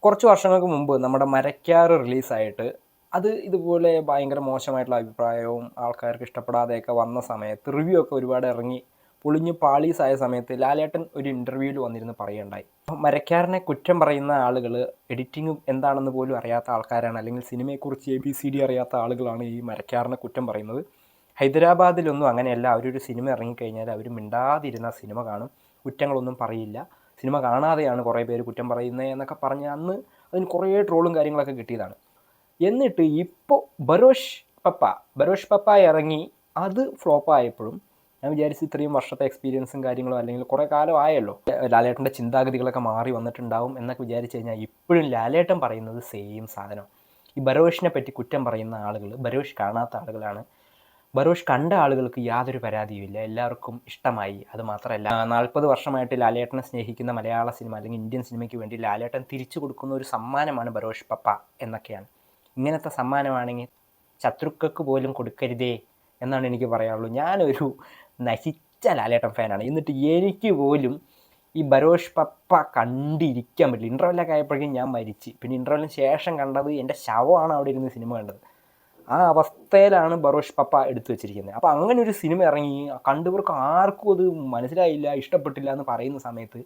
കുറച്ച് വർഷങ്ങൾക്ക് മുമ്പ് നമ്മുടെ മരക്കാറ് റിലീസായിട്ട് അത് ഇതുപോലെ ഭയങ്കര മോശമായിട്ടുള്ള അഭിപ്രായവും ആൾക്കാർക്ക് ഇഷ്ടപ്പെടാതെയൊക്കെ വന്ന സമയത്ത് റിവ്യൂ ഒക്കെ ഒരുപാട് ഇറങ്ങി പൊളിഞ്ഞ് പാളീസായ സമയത്ത് ലാലേട്ടൻ ഒരു ഇൻ്റർവ്യൂവിൽ വന്നിരുന്ന് പറയുണ്ടായി. മരക്കാരനെ കുറ്റം പറയുന്ന ആളുകൾ എഡിറ്റിംഗ് എന്താണെന്ന് പോലും അറിയാത്ത ആൾക്കാരാണ്, അല്ലെങ്കിൽ സിനിമയെക്കുറിച്ച് ABCD അറിയാത്ത ആളുകളാണ് ഈ മരക്കാരനെ കുറ്റം പറയുന്നത്. ഹൈദരാബാദിലൊന്നും അങ്ങനെയല്ല. അവരൊരു സിനിമ ഇറങ്ങിക്കഴിഞ്ഞാൽ അവർ മിണ്ടാതിരുന്ന സിനിമ കാണും, കുറ്റങ്ങളൊന്നും പറയില്ല. സിനിമ കാണാതെയാണ് കുറേ പേര് കുറ്റം പറയുന്നത് എന്നൊക്കെ പറഞ്ഞ് അന്ന് അതിന് കുറേ ട്രോളും കാര്യങ്ങളൊക്കെ കിട്ടിയതാണ്. എന്നിട്ട് ഇപ്പോൾ ബരോഷ് പപ്പ ഇറങ്ങി അത് ഫ്ലോപ്പായപ്പോഴും ഞാൻ വിചാരിച്ചു ഇത്രയും വർഷത്തെ എക്സ്പീരിയൻസും കാര്യങ്ങളും അല്ലെങ്കിൽ കുറേ കാലം ആയല്ലോ, ലാലേട്ടൻ്റെ ചിന്താഗതികളൊക്കെ മാറി വന്നിട്ടുണ്ടാവും എന്നൊക്കെ വിചാരിച്ചു കഴിഞ്ഞാൽ ഇപ്പോഴും ലാലേട്ടൻ പറയുന്നത് സെയിം സാധനം. ഈ ബരോഷിനെ പറ്റി കുറ്റം പറയുന്ന ആളുകൾ ബരോഷ് കാണാത്ത ആളുകളാണ്. ബരോഷ് കണ്ട ആളുകൾക്ക് യാതൊരു പരാതിയുമില്ല, എല്ലാവർക്കും ഇഷ്ടമായി. അത് മാത്രമല്ല 40 വർഷമായിട്ട് ലാലേട്ടനെ സ്നേഹിക്കുന്ന മലയാള സിനിമ അല്ലെങ്കിൽ ഇന്ത്യൻ സിനിമയ്ക്ക് വേണ്ടി ലാലേട്ടൻ തിരിച്ചു കൊടുക്കുന്ന ഒരു സമ്മാനമാണ് ബരോഷ് പപ്പ എന്നൊക്കെയാണ്. ഇങ്ങനത്തെ സമ്മാനമാണെങ്കിൽ ശത്രുക്കൾക്ക് പോലും കൊടുക്കരുതേ എന്നാണ് എനിക്ക് പറയാനുള്ളൂ. ഞാനൊരു നശിച്ച ലാലേട്ടൻ ഫാനാണ്. എന്നിട്ട് എനിക്ക് പോലും ഈ ബരോഷ് പപ്പ കണ്ടിരിക്കാൻ പറ്റില്ല. ഇൻ്റർവെല്ലൊക്കെ ആയപ്പോഴേക്കും ഞാൻ മരിച്ച്. പിന്നെ ഇൻ്റർവെല്ലിന് ശേഷം കണ്ടത് എൻ്റെ ശവമാണ് അവിടെ ഇരുന്ന് സിനിമ കണ്ടത്. ആ അവസ്ഥയിലാണ് ബറോഷ് പപ്പ എടുത്തു വെച്ചിരിക്കുന്നത്. അപ്പോൾ അങ്ങനെ ഒരു സിനിമ ഇറങ്ങി കണ്ടവർക്ക് ആർക്കും അത് മനസ്സിലായില്ല, ഇഷ്ടപ്പെട്ടില്ല എന്ന് പറയുന്ന സമയത്ത്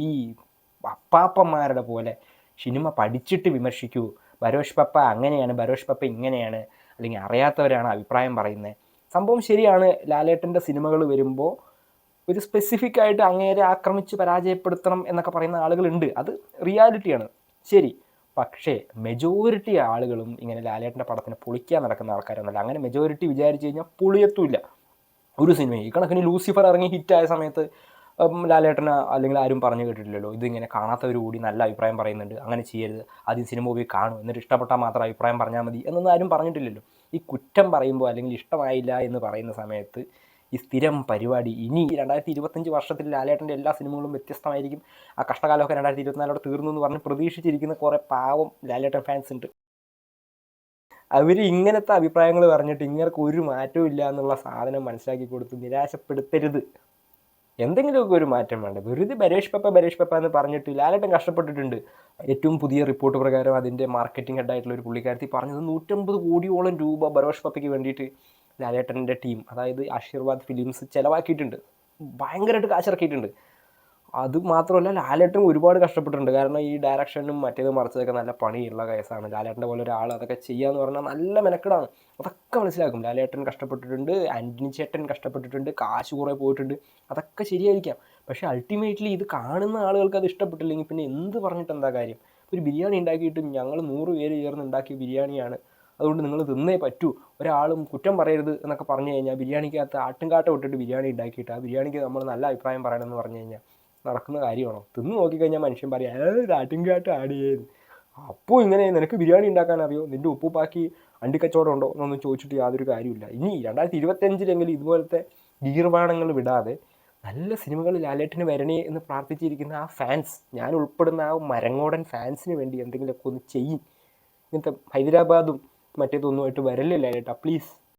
ഈ അപ്പാപ്പന്മാരുടെ പോലെ സിനിമ പഠിച്ചിട്ട് വിമർശിക്കൂ, ബരോഷ് പപ്പ അങ്ങനെയാണ്, ബരോഷ് പപ്പ ഇങ്ങനെയാണ്, അല്ലെങ്കിൽ അറിയാത്തവരാണ് അഭിപ്രായം പറയുന്നത്. സംഭവം ശരിയാണ്. ലാലേട്ടൻ്റെ സിനിമകൾ വരുമ്പോൾ ഒരു സ്പെസിഫിക് ആയിട്ട് അങ്ങേരെ ആക്രമിച്ച് പരാജയപ്പെടുത്തണം എന്നൊക്കെ പറയുന്ന ആളുകളുണ്ട്. അത് റിയാലിറ്റിയാണ്, ശരി. പക്ഷേ മെജോറിറ്റി ആളുകളും ഇങ്ങനെ ലാലേട്ടൻ്റെ പടത്തിന് പൊളിക്കാൻ നടക്കുന്ന ആൾക്കാരൊന്നുമല്ല. അങ്ങനെ മെജോറിറ്റി വിചാരിച്ചു കഴിഞ്ഞാൽ പൊളിയത്തുമില്ല ഒരു സിനിമ. ഈ കണക്കിന് ലൂസിഫർ ഇറങ്ങി ഹിറ്റായ സമയത്ത് ലാലേട്ടന് അല്ലെങ്കിൽ ആരും പറഞ്ഞു കേട്ടിട്ടില്ലല്ലോ, ഇതിങ്ങനെ കാണാത്തവർ കൂടി നല്ല അഭിപ്രായം പറയുന്നുണ്ട്, അങ്ങനെ ചെയ്യരുത്, ആദ്യം സിനിമ പോയി കാണും, എന്നിട്ട് ഇഷ്ടപ്പെട്ടാൽ മാത്രം അഭിപ്രായം പറഞ്ഞാൽ മതി എന്നൊന്നും ആരും പറഞ്ഞിട്ടില്ലല്ലോ. ഈ കുറ്റം പറയുമ്പോൾ അല്ലെങ്കിൽ ഇഷ്ടമായില്ല എന്ന് പറയുന്ന സമയത്ത് ഈ സ്ഥിരം പരിപാടി ഇനി 2025 വർഷത്തിൽ ലാലേട്ടൻ്റെ എല്ലാ സിനിമകളും വ്യത്യസ്തമായിരിക്കും. ആ കഷ്ടകാലമൊക്കെ 2024 തീർന്നു എന്ന് പറഞ്ഞ് പ്രതീക്ഷിച്ചിരിക്കുന്ന കുറേ പാവം ലാലേട്ടൻ ഫാൻസ് ഉണ്ട്. അവർ ഇങ്ങനത്തെ അഭിപ്രായങ്ങൾ പറഞ്ഞിട്ട് ഇങ്ങർക്ക് ഒരു മാറ്റവും ഇല്ല എന്നുള്ള സാധനം മനസ്സിലാക്കി കൊടുത്ത് നിരാശപ്പെടുത്തരുത്. എന്തെങ്കിലുമൊക്കെ ഒരു മാറ്റം വേണ്ട. വെറുതെ ബരേഷ് പപ്പ എന്ന് പറഞ്ഞിട്ട് ലാലേട്ടൻ കഷ്ടപ്പെട്ടിട്ടുണ്ട്. ഏറ്റവും പുതിയ റിപ്പോർട്ട് പ്രകാരം അതിൻ്റെ മാർക്കറ്റിംഗ് ഹെഡായിട്ടുള്ള ഒരു പുള്ളിക്കാരത്തി പറഞ്ഞത് 150 കോടിയോളം രൂപ ബരോഷ് പപ്പയ്ക്ക് വേണ്ടിയിട്ട് ലാലേട്ടൻ്റെ ടീം, അതായത് ആശീർവാദ് ഫിലിംസ് ചിലവാക്കിയിട്ടുണ്ട്. ഭയങ്കരമായിട്ട് കാശിറക്കിയിട്ടുണ്ട്. അത് മാത്രമല്ല ലാലേട്ടൻ ഒരുപാട് കഷ്ടപ്പെട്ടിട്ടുണ്ട്. കാരണം ഈ ഡയറക്ഷനും മറ്റേത് മറിച്ചതൊക്കെ നല്ല പണിയുള്ള കേസാണ്. ലാലേട്ടൻ്റെ പോലെ ഒരാൾ അതൊക്കെ ചെയ്യാന്ന് പറഞ്ഞാൽ നല്ല മെനക്കെടാണ്. അതൊക്കെ മനസ്സിലാക്കും. ലാലേട്ടൻ കഷ്ടപ്പെട്ടിട്ടുണ്ട്, ആൻ്റണി ചേട്ടൻ കഷ്ടപ്പെട്ടിട്ടുണ്ട്, കാശ് കുറേ പോയിട്ടുണ്ട്. അതൊക്കെ ശരിയായിരിക്കാം. പക്ഷേ അൾട്ടിമേറ്റ്ലി ഇത് കാണുന്ന ആളുകൾക്ക് അത് ഇഷ്ടപ്പെട്ടില്ലെങ്കിൽ പിന്നെ എന്ത് പറഞ്ഞിട്ട് എന്താ കാര്യം? ഒരു ബിരിയാണി ഉണ്ടാക്കിയിട്ട് ഞങ്ങൾ 100 പേര് ചേർന്ന് ഉണ്ടാക്കിയ ബിരിയാണിയാണ്, അതുകൊണ്ട് നിങ്ങൾ തിന്നേ പറ്റൂ, ഒരാളും കുറ്റം പറയരുത് എന്നൊക്കെ പറഞ്ഞു കഴിഞ്ഞാൽ ബിരിയാണിക്കകത്ത് ആട്ടുംകാട്ട ഇട്ടിട്ട് ബിരിയാണി ഉണ്ടാക്കിയിട്ട് ആ ബിരിയാണിക്ക് നമ്മൾ നല്ല അഭിപ്രായം പറയണമെന്ന് പറഞ്ഞു കഴിഞ്ഞാൽ നടക്കുന്ന കാര്യമാണോ? തിന്ന് നോക്കിക്കഴിഞ്ഞാൽ മനുഷ്യൻ പറയാം ആട്ടുംകാട്ട് ആടിയേന്ന്. അപ്പോൾ ഇങ്ങനെ നിനക്ക് ബിരിയാണി ഉണ്ടാക്കാൻ അറിയോ, നിൻ്റെ ഉപ്പുപ്പാക്കി അണ്ടിക്കച്ചവടം ഉണ്ടോ എന്നൊന്നും ചോദിച്ചിട്ട് യാതൊരു കാര്യമില്ല. ഇനി 2025 ഇതുപോലത്തെ ഗീർവാണങ്ങൾ വിടാതെ നല്ല സിനിമകൾ ലാലേട്ടന് വരണേ എന്ന് പ്രാർത്ഥിച്ചിരിക്കുന്ന ആ ഫാൻസ്, ഞാൻ ഉൾപ്പെടുന്ന ആ മരങ്ങോടൻ ഫാൻസിന് വേണ്ടി എന്തെങ്കിലുമൊക്കെ ഒന്ന് ചെയ്യും. ഇങ്ങനത്തെ ഹൈദരാബാദും മറ്റേതൊന്നുമായിട്ട് വരല്ലേ ലാലേട്ടാ, പ്ലീസ്.